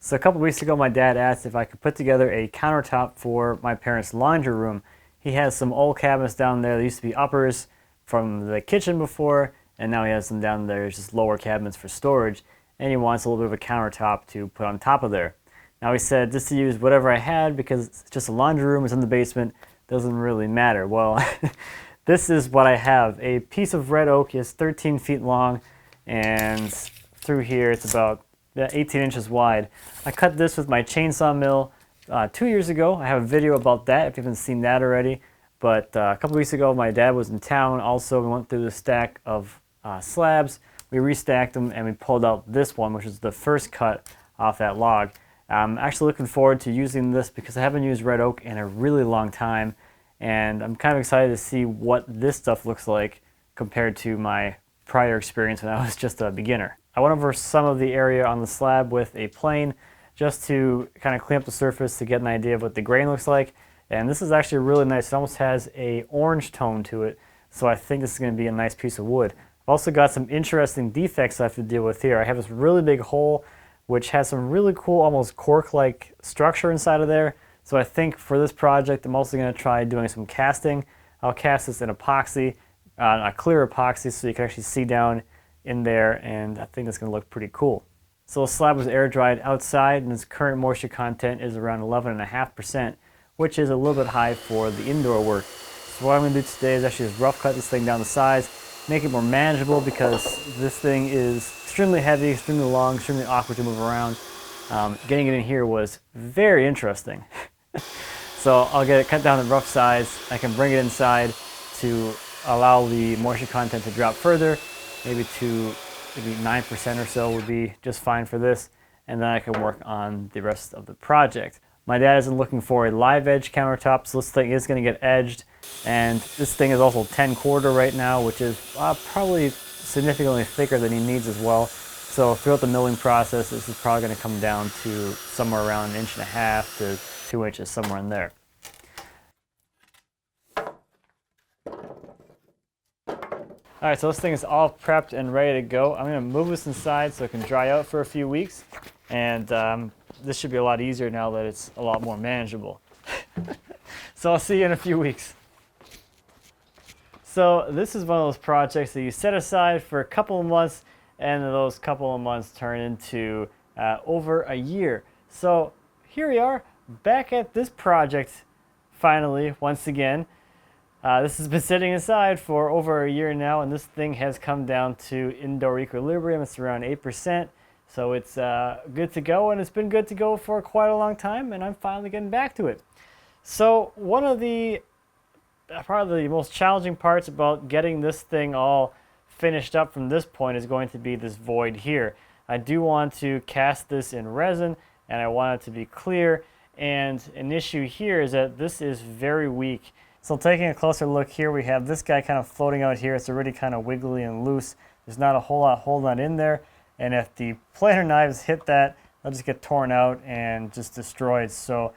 So a couple weeks ago, my dad asked if I could put together a countertop for my parents' laundry room. He has some old cabinets down there. They used to be uppers from the kitchen before, and now he has them down there, just lower cabinets for storage, and he wants a little bit of a countertop to put on top of there. Now he said just to use whatever I had because it's just a laundry room, it's in the basement, doesn't really matter. Well, this is what I have. A piece of red oak is 13 feet long, and through here it's about 18 inches wide. I cut this with my chainsaw mill 2 years ago. I have a video about that if you haven't seen that already. But a couple weeks ago, my dad was in town. Also, we went through the stack of slabs. We restacked them and we pulled out this one, which is the first cut off that log. I'm actually looking forward to using this because I haven't used red oak in a really long time. And I'm kind of excited to see what this stuff looks like compared to my prior experience when I was just a beginner. I went over some of the area on the slab with a plane just to kind of clean up the surface to get an idea of what the grain looks like. And this is actually really nice. It almost has a orange tone to it. So I think this is going to be a nice piece of wood. I've also got some interesting defects I have to deal with here. I have this really big hole which has some really cool, almost cork-like structure inside of there. So I think for this project, I'm also going to try doing some casting. I'll cast this in epoxy, a clear epoxy, so you can actually see down in there, and I think that's going to look pretty cool. So the slab was air dried outside, and its current moisture content is around 11.5%, which is a little bit high for the indoor work. So what I'm going to do today is actually just rough cut this thing down to size, make it more manageable because this thing is extremely heavy, extremely long, extremely awkward to move around. Getting it in here was very interesting. So I'll get it cut down to rough size. I can bring it inside to allow the moisture content to drop further, maybe 9% or so would be just fine for this, and then I can work on the rest of the project. My dad isn't looking for a live edge countertop, so this thing is going to get edged, and this thing is also 10/4 right now, which is probably significantly thicker than he needs as well. So throughout the milling process, this is probably going to come down to somewhere around 1.5 to 2 inches, somewhere in there. Alright, so this thing is all prepped and ready to go. I'm going to move this inside so it can dry out for a few weeks, and this should be a lot easier now that it's a lot more manageable. So I'll see you in a few weeks. So this is one of those projects that you set aside for a couple of months, and those couple of months turn into over a year. So here we are, back at this project finally, once again. This has been sitting aside for over a year now, and this thing has come down to indoor equilibrium. It's around 8%, so it's good to go, and it's been good to go for quite a long time, and I'm finally getting back to it. So one of the probably the most challenging parts about getting this thing all finished up from this point is going to be this void here. I do want to cast this in resin, and I want it to be clear, and an issue here is that this is very weak. So taking a closer look here, we have this guy kind of floating out here. It's already kind of wiggly and loose. There's not a whole lot holding on in there. And if the planer knives hit that, they'll just get torn out and just destroyed. So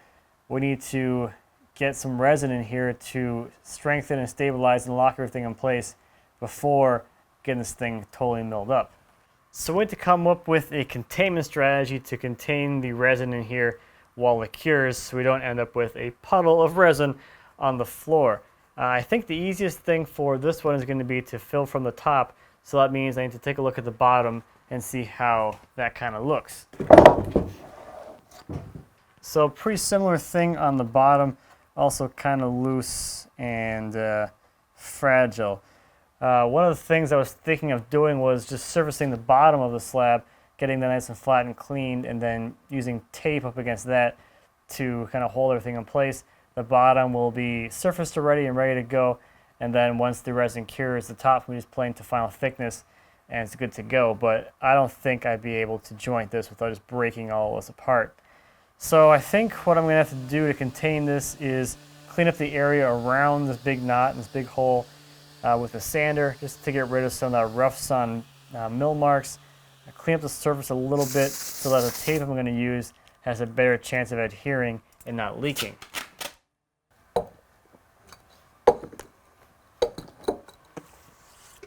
we need to get some resin in here to strengthen and stabilize and lock everything in place before getting this thing totally milled up. So we need to come up with a containment strategy to contain the resin in here while it cures so we don't end up with a puddle of resin on the floor. I think the easiest thing for this one is going to be to fill from the top, so that means I need to take a look at the bottom and see how that kind of looks. So pretty similar thing on the bottom, also kind of loose and fragile. One of the things I was thinking of doing was just surfacing the bottom of the slab, getting that nice and flat and cleaned, and then using tape up against that to kind of hold everything in place. The bottom will be surfaced already and ready to go, and then once the resin cures, the top will be just plain to final thickness, and it's good to go. But I don't think I'd be able to joint this without just breaking all of this apart. So I think what I'm going to have to do to contain this is clean up the area around this big knot and this big hole with a sander, just to get rid of some of that rough sun mill marks. Clean up the surface a little bit so that the tape I'm going to use has a better chance of adhering and not leaking.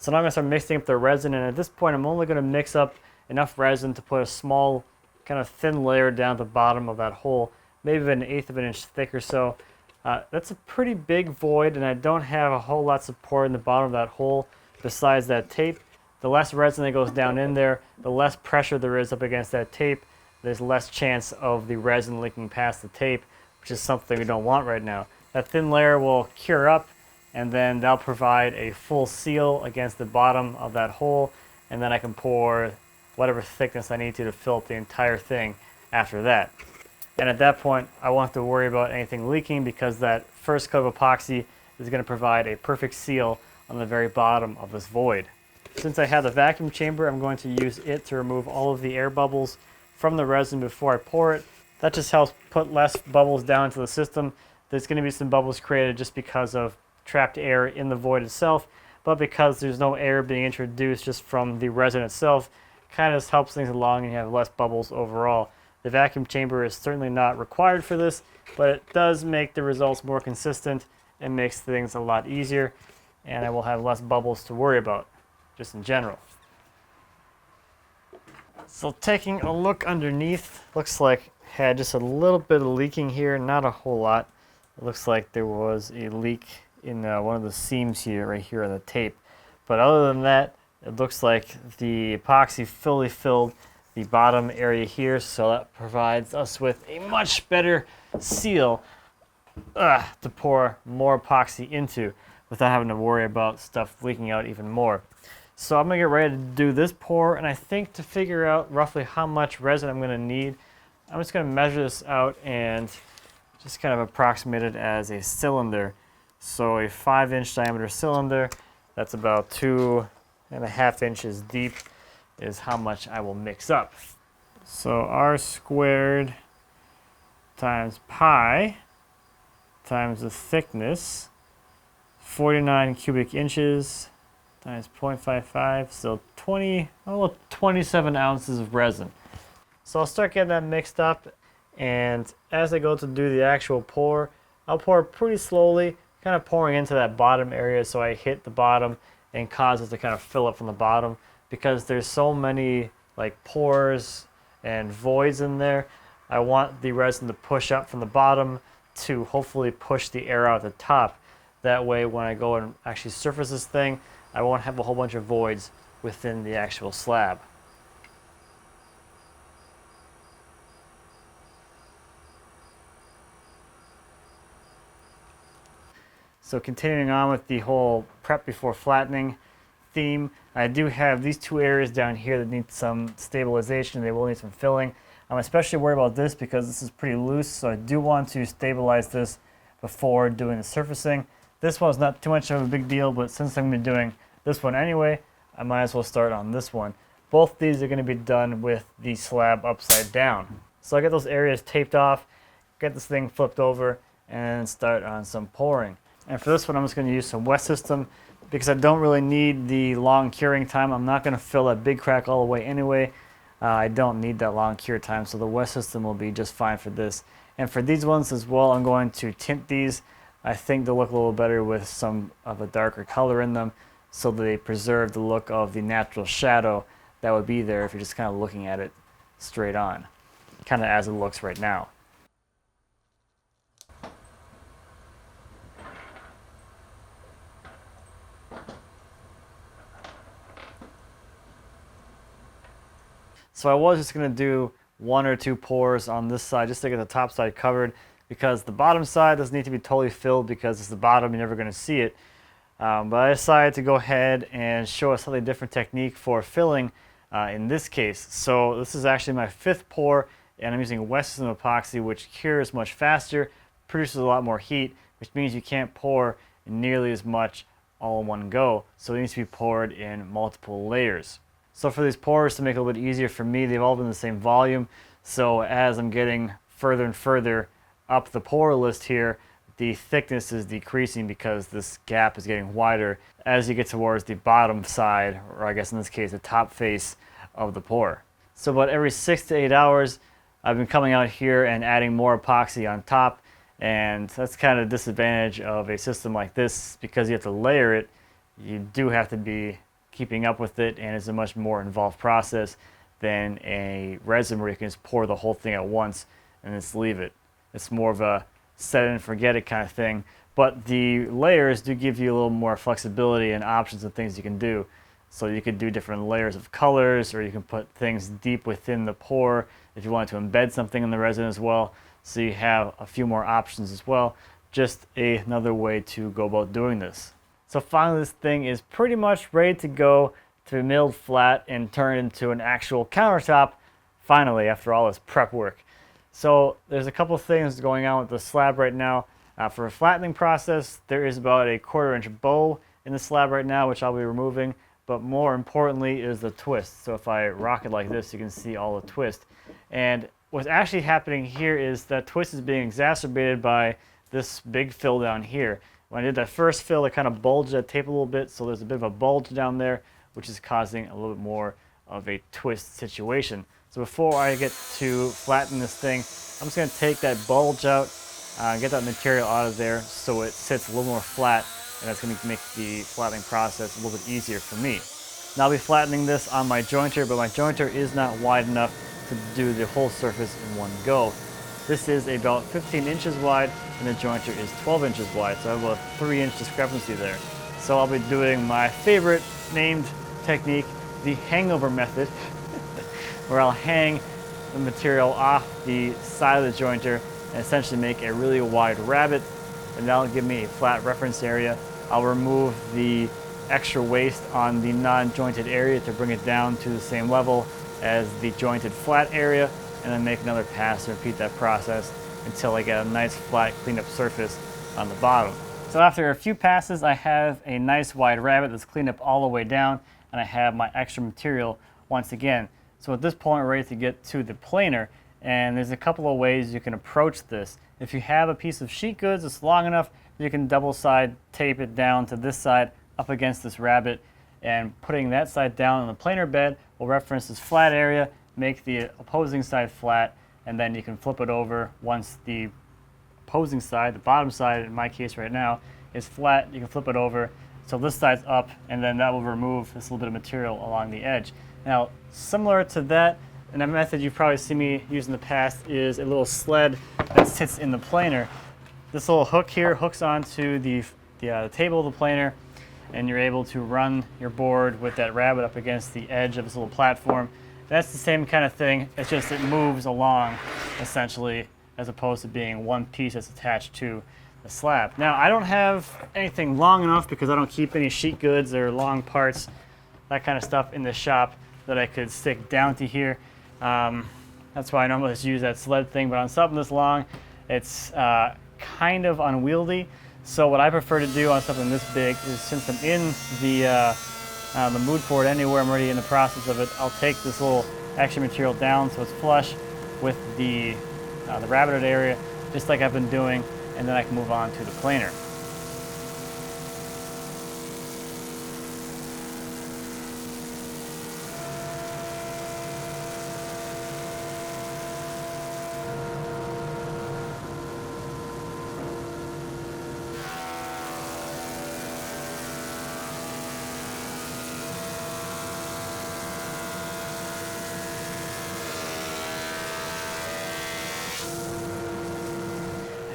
So now I'm going to start mixing up the resin, and at this point I'm only going to mix up enough resin to put a small kind of thin layer down the bottom of that hole, maybe an eighth of an inch thick or so. That's a pretty big void, and I don't have a whole lot of support in the bottom of that hole besides that tape. The less resin that goes down in there, the less pressure there is up against that tape. There's less chance of the resin leaking past the tape, which is something we don't want right now. That thin layer will cure up, and then that'll provide a full seal against the bottom of that hole, and then I can pour whatever thickness I need to fill up the entire thing after that. And at that point, I won't have to worry about anything leaking because that first coat of epoxy is going to provide a perfect seal on the very bottom of this void. Since I have the vacuum chamber, I'm going to use it to remove all of the air bubbles from the resin before I pour it. That just helps put less bubbles down into the system. There's going to be some bubbles created just because of trapped air in the void itself, but because there's no air being introduced just from the resin itself, kind of just helps things along and you have less bubbles overall. The vacuum chamber is certainly not required for this, but it does make the results more consistent and makes things a lot easier, and I will have less bubbles to worry about, just in general. So taking a look underneath, looks like it had just a little bit of leaking here, not a whole lot. It looks like there was a leak in one of the seams here, right here on the tape. But other than that, it looks like the epoxy fully filled the bottom area here, so that provides us with a much better seal to pour more epoxy into without having to worry about stuff leaking out even more. So I'm going to get ready to do this pour, and I think to figure out roughly how much resin I'm going to need, I'm just going to measure this out and just kind of approximate it as a cylinder. So a 5-inch diameter cylinder, that's about 2.5 inches deep, is how much I will mix up. So r squared times pi times the thickness, 49 cubic inches times 0.55, so 27 ounces of resin. So I'll start getting that mixed up, and as I go to do the actual pour, I'll pour pretty slowly, kind of pouring into that bottom area so I hit the bottom and cause it to kind of fill up from the bottom, because there's so many like pores and voids in there. I want the resin to push up from the bottom to hopefully push the air out the top. That way when I go and actually surface this thing, I won't have a whole bunch of voids within the actual slab. So continuing on with the whole prep before flattening theme, I do have these two areas down here that need some stabilization. They will need some filling. I'm especially worried about this because this is pretty loose, so I do want to stabilize this before doing the surfacing. This one's not too much of a big deal, but since I'm going to be doing this one anyway, I might as well start on this one. Both these are going to be done with the slab upside down. So I get those areas taped off, get this thing flipped over, and start on some pouring. And for this one, I'm just going to use some wet system because I don't really need the long curing time. I'm not going to fill that big crack all the way anyway. I don't need that long cure time, so the wet system will be just fine for this. And for these ones as well, I'm going to tint these. I think they'll look a little better with some of a darker color in them, so that they preserve the look of the natural shadow that would be there if you're just kind of looking at it straight on, kind of as it looks right now. So I was just going to do 1 or 2 pours on this side just to get the top side covered, because the bottom side doesn't need to be totally filled because it's the bottom, you're never going to see it. But I decided to go ahead and show a slightly different technique for filling in this case. So this is actually my 5th pour, and I'm using wet system epoxy, which cures much faster, produces a lot more heat, which means you can't pour nearly as much all in one go. So it needs to be poured in multiple layers. So for these pours, to make it a little bit easier for me, they've all been the same volume. So as I'm getting further and further up the pour list here, the thickness is decreasing because this gap is getting wider as you get towards the bottom side, or I guess in this case the top face of the pour. So about every 6 to 8 hours, I've been coming out here and adding more epoxy on top, and that's kind of the disadvantage of a system like this. Because you have to layer it, you do have to be keeping up with it, and it's a much more involved process than a resin where you can just pour the whole thing at once and just leave it. It's more of a set it and forget it kind of thing. But the layers do give you a little more flexibility and options of things you can do. So you could do different layers of colors, or you can put things deep within the pour if you want to embed something in the resin as well. So you have a few more options as well. Just another way to go about doing this. So finally, this thing is pretty much ready to go to be milled flat and turned into an actual countertop, finally, after all this prep work. So there's a couple things going on with the slab right now. For a flattening process, there is about a 1/4 inch bow in the slab right now, which I'll be removing. But more importantly is the twist. So if I rock it like this, you can see all the twist. And what's actually happening here is that twist is being exacerbated by this big fill down here. When I did that first fill, it kind of bulged that tape a little bit, so there's a bit of a bulge down there, which is causing a little bit more of a twist situation. So before I get to flatten this thing, I'm just going to take that bulge out, get that material out of there so it sits a little more flat, and that's going to make the flattening process a little bit easier for me. Now I'll be flattening this on my jointer, but my jointer is not wide enough to do the whole surface in one go. This is about 15 inches wide, and the jointer is 12 inches wide, so I have a 3-inch discrepancy there. So I'll be doing my favorite named technique, the hangover method, where I'll hang the material off the side of the jointer and essentially make a really wide rabbet, and that'll give me a flat reference area. I'll remove the extra waste on the non-jointed area to bring it down to the same level as the jointed flat area, and then make another pass and repeat that process until I get a nice flat cleaned up surface on the bottom. So after a few passes, I have a nice wide rabbet that's cleaned up all the way down, and I have my extra material once again. So at this point, we're ready to get to the planer, and there's a couple of ways you can approach this. If you have a piece of sheet goods that's long enough, you can double side tape it down to this side up against this rabbet, and putting that side down on the planer bed will reference this flat area, make the opposing side flat, and then you can flip it over once the opposing side, the bottom side in my case right now, is flat. You can flip it over so this side's up, and then that will remove this little bit of material along the edge. Now, similar to that, and a method you've probably seen me use in the past is a little sled that sits in the planer. This little hook here hooks onto the table of the planer, and you're able to run your board with that rabbet up against the edge of this little platform. That's the same kind of thing, it's just it moves along essentially, as opposed to being one piece that's attached to the slab. Now, I don't have anything long enough because I don't keep any sheet goods or long parts, that kind of stuff in the shop that I could stick down to here. That's why I normally just use that sled thing, but on something this long, it's kind of unwieldy. So what I prefer to do on something this big is, since I'm in the mood for it anywhere, I'm already in the process of it, I'll take this little extra material down so it's flush with the rabbeted area, just like I've been doing, and then I can move on to the planer.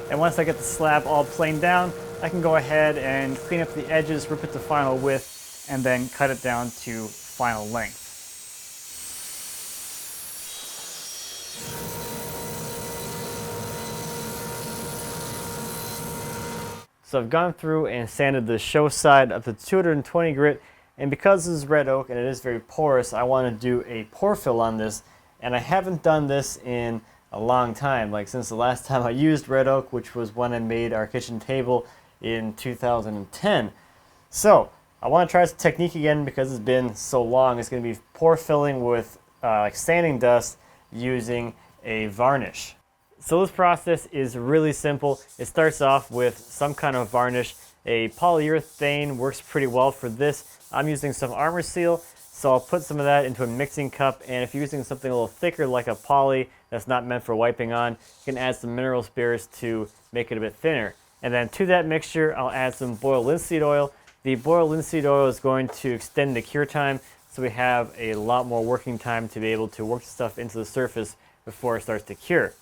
And once I get the slab all planed down, I can go ahead and clean up the edges, rip it to final width, and then cut it down to final length. So I've gone through and sanded the show side of the 220 grit, and because this is red oak and it is very porous, I want to do a porefill on this, and I haven't done this in a long time, like since the last time I used red oak, which was when I made our kitchen table in 2010. So I want to try this technique again because it's been so long. It's going to be pore filling with like sanding dust using a varnish. So this process is really simple. It starts off with some kind of varnish. A polyurethane works pretty well for this. I'm using some Armor Seal, so I'll put some of that into a mixing cup, and if you're using something a little thicker like a poly that's not meant for wiping on, you can add some mineral spirits to make it a bit thinner. And then to that mixture, I'll add some boiled linseed oil. The boiled linseed oil is going to extend the cure time, so we have a lot more working time to be able to work the stuff into the surface before it starts to cure.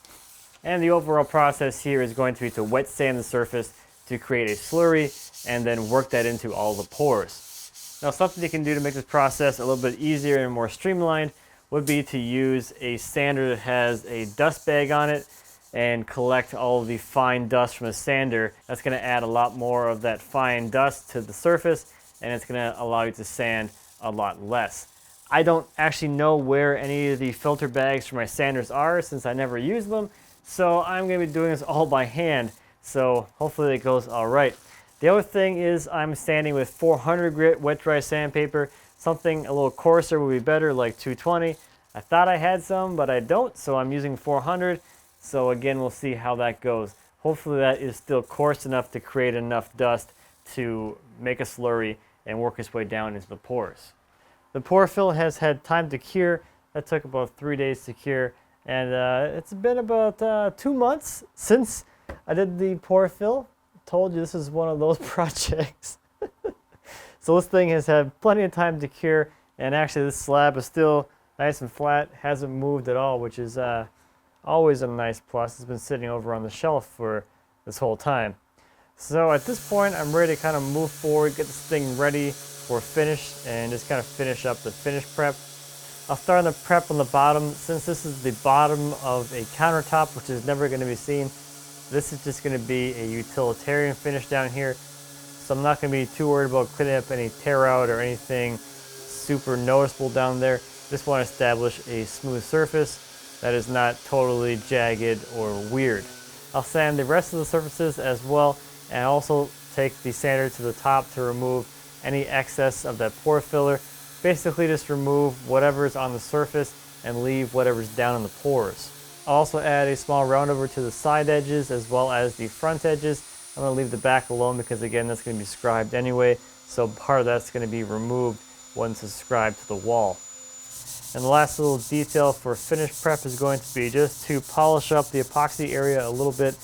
And the overall process here is going to be to wet sand the surface to create a slurry and then work that into all the pores. Now, something you can do to make this process a little bit easier and more streamlined would be to use a sander that has a dust bag on it and collect all of the fine dust from the sander. That's going to add a lot more of that fine dust to the surface, and it's going to allow you to sand a lot less. I don't actually know where any of the filter bags for my sanders are since I never use them, so I'm going to be doing this all by hand, so hopefully it goes all right. The other thing is I'm sanding with 400 grit wet dry sandpaper. Something a little coarser would be better, like 220. I thought I had some, but I don't, so I'm using 400. So again, we'll see how that goes. Hopefully that is still coarse enough to create enough dust to make a slurry and work its way down into the pores. The porefill has had time to cure. That took about 3 days to cure. And it's been about 2 months since I did the porefill. Told you this is one of those projects. So this thing has had plenty of time to cure, and actually this slab is still nice and flat, hasn't moved at all, which is always a nice plus. It's been sitting over on the shelf for this whole time. So at this point, I'm ready to kind of move forward, get this thing ready for finish, and just kind of finish up the finish prep. I'll start on the prep on the bottom. Since this is the bottom of a countertop, which is never going to be seen, this is just going to be a utilitarian finish down here. So I'm not going to be too worried about cleaning up any tear out or anything super noticeable down there. Just want to establish a smooth surface that is not totally jagged or weird. I'll sand the rest of the surfaces as well, and also take the sander to the top to remove any excess of that pore filler. Basically just remove whatever's on the surface and leave whatever's down in the pores. I'll also add a small roundover to the side edges as well as the front edges. I'm going to leave the back alone because again that's going to be scribed anyway, so part of that's going to be removed once it's scribed to the wall. And the last little detail for finish prep is going to be just to polish up the epoxy area a little bit,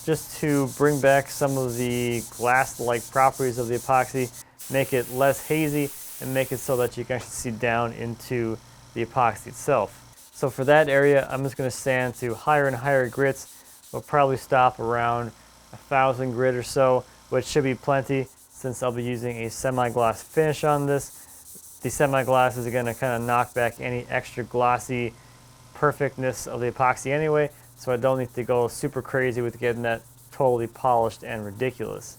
just to bring back some of the glass-like properties of the epoxy, make it less hazy, and make it so that you can actually see down into the epoxy itself. So for that area, I'm just going to sand to higher and higher grits. We'll probably stop around 1,000 grit or so, which should be plenty since I'll be using a semi-gloss finish on this. The semi-gloss is going to kind of knock back any extra glossy perfectness of the epoxy anyway, so I don't need to go super crazy with getting that totally polished and ridiculous.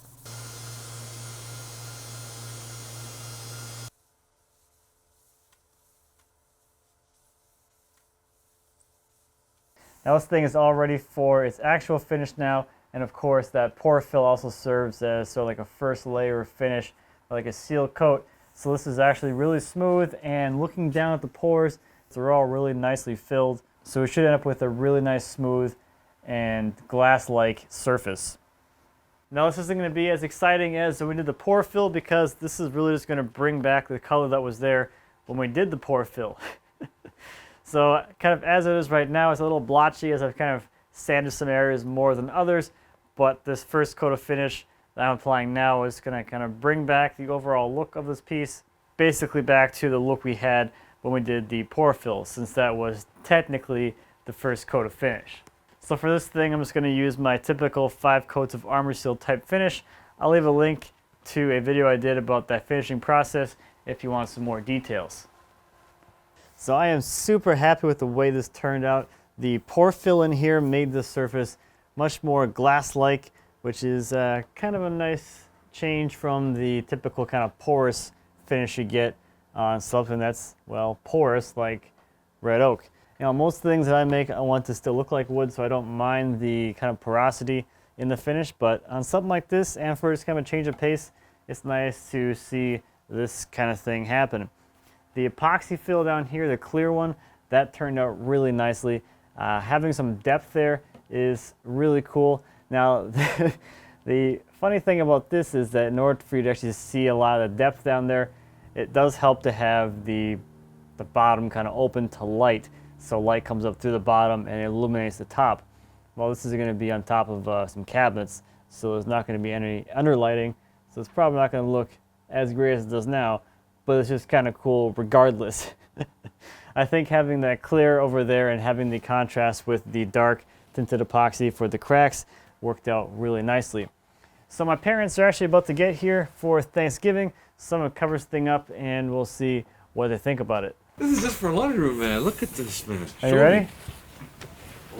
Now this thing is all ready for its actual finish now, and of course that porefill also serves as sort of like a first layer of finish, like a seal coat. So this is actually really smooth, and looking down at the pores, they're all really nicely filled. So we should end up with a really nice smooth and glass-like surface. Now this isn't going to be as exciting as when we did the porefill because this is really just going to bring back the color that was there when we did the porefill. So kind of as it is right now, it's a little blotchy as I've kind of sanded some areas more than others, but this first coat of finish that I'm applying now is going to kind of bring back the overall look of this piece, basically back to the look we had when we did the porefill, since that was technically the first coat of finish. So for this thing, I'm just going to use my typical 5 coats of Armor Seal type finish. I'll leave a link to a video I did about that finishing process if you want some more details. So I am super happy with the way this turned out. The porefill in here made the surface much more glass-like, which is kind of a nice change from the typical kind of porous finish you get on something that's, well, porous like red oak. You know, most things that I make, I want to still look like wood, so I don't mind the kind of porosity in the finish, but on something like this, and for just kind of a change of pace, it's nice to see this kind of thing happen. The epoxy fill down here, the clear one, that turned out really nicely. Having some depth there is really cool. Now, the funny thing about this is that in order for you to actually see a lot of the depth down there, it does help to have the bottom kind of open to light, so light comes up through the bottom and it illuminates the top. Well, this is going to be on top of some cabinets, so there's not going to be any underlighting, so it's probably not going to look as great as it does now, but it's just kind of cool regardless. I think having that clear over there and having the contrast with the dark tinted epoxy for the cracks worked out really nicely. So my parents are actually about to get here for Thanksgiving, so I'm going to cover this thing up and we'll see what they think about it. This is just for a laundry room, man. Look at this, man. Are you ready?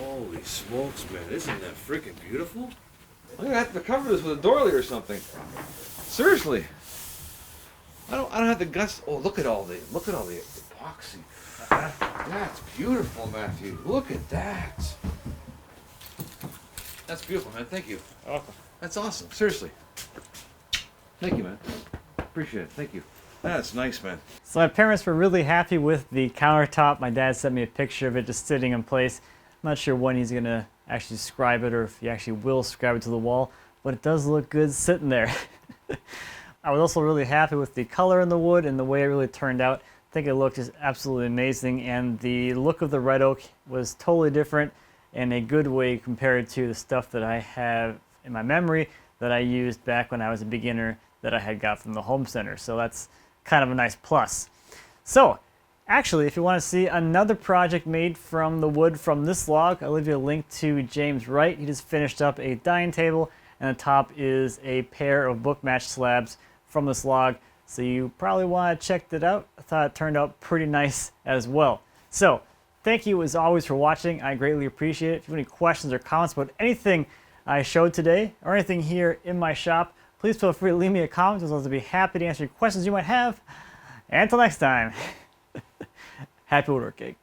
Holy smokes, man. Isn't that freaking beautiful? I'm going to have to cover this with a doily or something. Seriously. I don't have the guts. Oh, look at all the epoxy. That's beautiful, Matthew. Look at that. That's beautiful, man. Thank you. You're welcome. That's awesome. Seriously. Thank you, man. Appreciate it. Thank you. That's nice, man. So my parents were really happy with the countertop. My dad sent me a picture of it just sitting in place. I'm not sure when he's going to actually scribe it or if he actually will scribe it to the wall, but it does look good sitting there. I was also really happy with the color in the wood and the way it really turned out. I think it looked just absolutely amazing, and the look of the red oak was totally different in a good way compared to the stuff that I have in my memory that I used back when I was a beginner that I had got from the home center. So that's kind of a nice plus. So actually, if you want to see another project made from the wood from this log, I'll leave you a link to James Wright. He just finished up a dining table, and the top is a pair of book match slabs from this log. So you probably want to check that out. I thought it turned out pretty nice as well. So thank you as always for watching. I greatly appreciate it. If you have any questions or comments about anything I showed today or anything here in my shop, please feel free to leave me a comment. I'll be happy to answer your questions you might have. And until next time, happy woodworking.